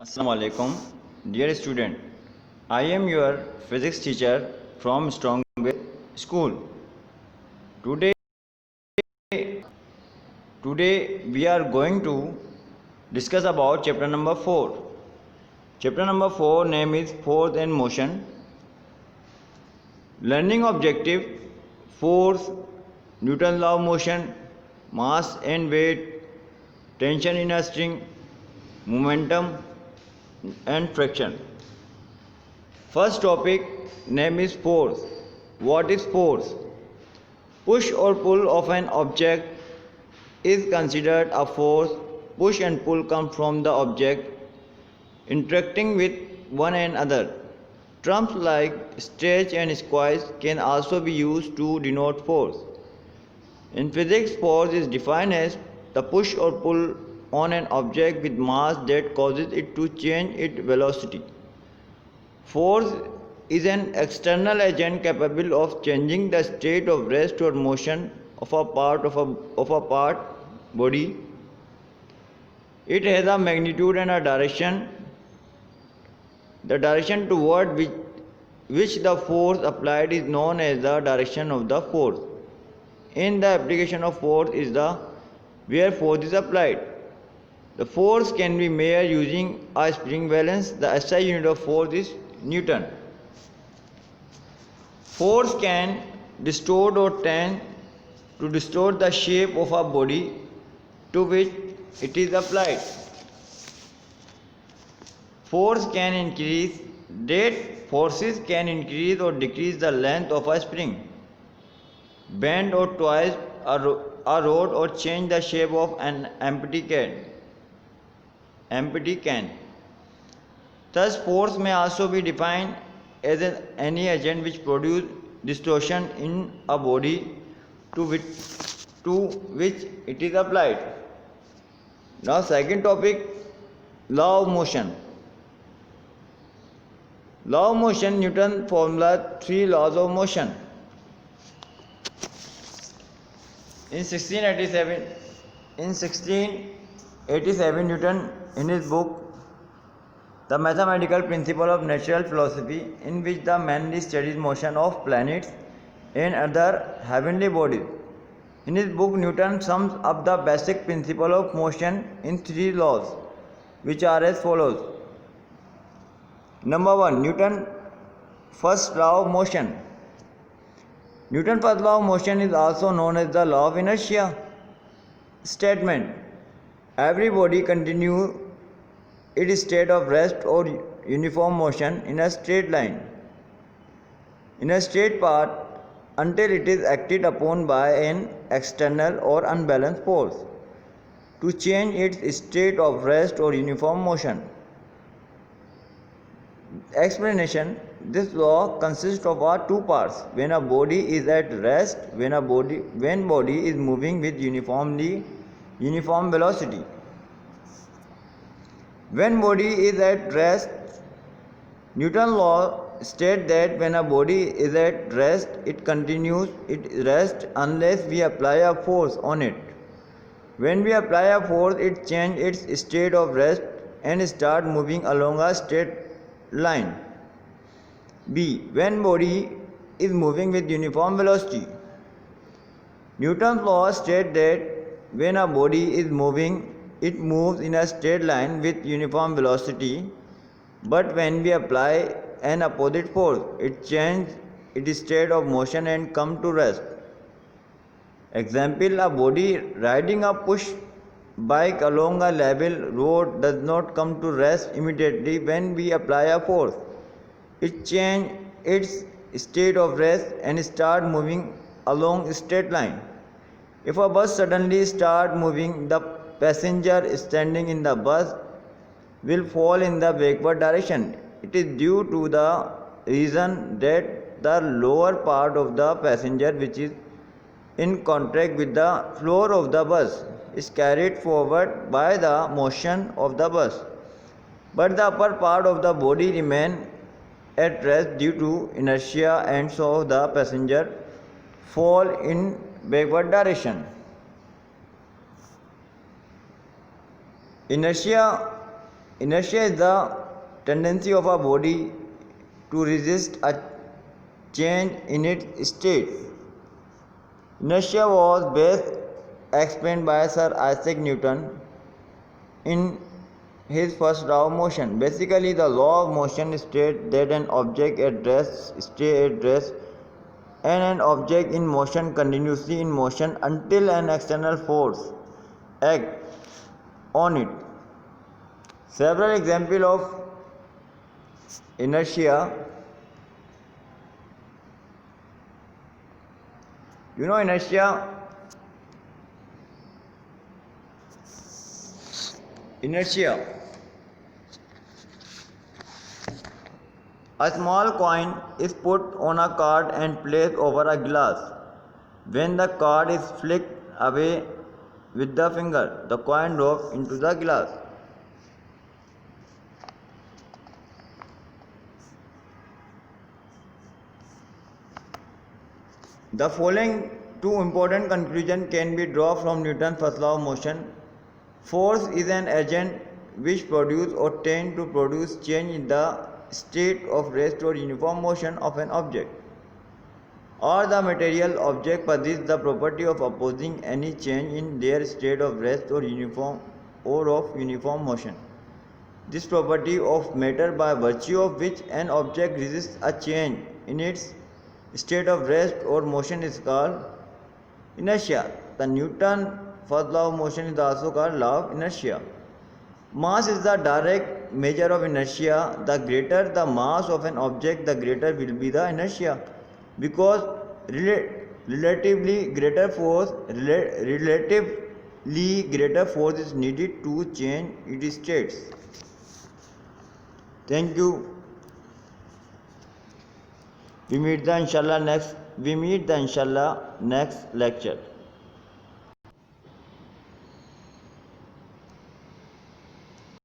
Assalamu alaikum, dear student. I am your physics teacher from Strongway School. Today, today we are going to discuss about chapter number 4. Chapter number 4 name is Force and Motion. Learning objective: force, Newton's law of motion, mass and weight, tension in a string, momentum and friction. First topic name is force. What is force? Push or pull of an object is considered a force. Push and pull come from the object interacting with one another. Terms like stretch and squeeze can also be used to denote force. In physics, force is defined as the push or pull on an object with mass that causes it to change its velocity. Force is an external agent capable of changing the state of rest or motion of a part body. It has a magnitude and a direction. The direction toward which the force applied is known as the direction of the force. In the application of force is the where force is applied. The force can be measured using a spring balance. The SI unit of force is Newton. Force can distort or tend to distort the shape of a body to which it is applied. Forces can increase or decrease the length of a spring, bend or twist a rod or change the shape of an empty can. Thus, force may also be defined as any agent which produces distortion in a body to which it is applied. Now, second topic, law of motion. Law of motion, Newton formula 3 laws of motion. In 1687, Newton, in his book The Mathematical Principle of Natural Philosophy, in which the man studies motion of planets and other heavenly bodies. In his book, Newton sums up the basic principle of motion in 3 laws, which are as follows. Number 1. Newton's first law of motion. Newton's first law of motion is also known as the law of inertia. Statement: every body continues its state of rest or uniform motion in a straight line, in a straight path, until it is acted upon by an external or unbalanced force to change its state of rest or uniform motion. Explanation: this law consists of 2 parts. When a body is at rest, when body is moving with uniform velocity. When body is at rest, Newton's law states that when a body is at rest, it continues its rest unless we apply a force on it. When we apply a force, it changes its state of rest and starts moving along a straight line. B. When body is moving with uniform velocity. Newton's law states that when a body is moving, it moves in a straight line with uniform velocity, but when we apply an opposite force, it changes its state of motion and comes to rest. Example: a body riding a push bike along a level road does not come to rest immediately when we apply a force. It changes its state of rest and starts moving along a straight line. If a bus suddenly starts moving, the passenger standing in the bus will fall in the backward direction. It is due to the reason that the lower part of the passenger, which is in contact with the floor of the bus, is carried forward by the motion of the bus, but the upper part of the body remains at rest due to inertia, and so the passenger fall in backward direction. Inertia Inertia is the tendency of a body to resist a change in its state. Inertia was best explained by Sir Isaac Newton in his first law of motion. Basically, the law of motion states that an object at rest stays at rest and an object in motion continuously in motion until an external force acts on it. Several examples of inertia. Inertia. A small coin is put on a card and placed over a glass. When the card is flicked away with the finger, the coin drops into the glass. The following two important conclusions can be drawn from Newton's first law of motion. Force is an agent which produces or tends to produce change in the state of rest or uniform motion of an object, or the material object possesses the property of opposing any change in their state of rest or of uniform motion. This property of matter, by virtue of which an object resists a change in its state of rest or motion, is called inertia. The Newton first law of motion is also called law of inertia. Mass is the direct measure of inertia. The greater the mass of an object, the greater will be the inertia, because relatively greater force is needed to change its states. Thank you. We meet the inshallah next lecture.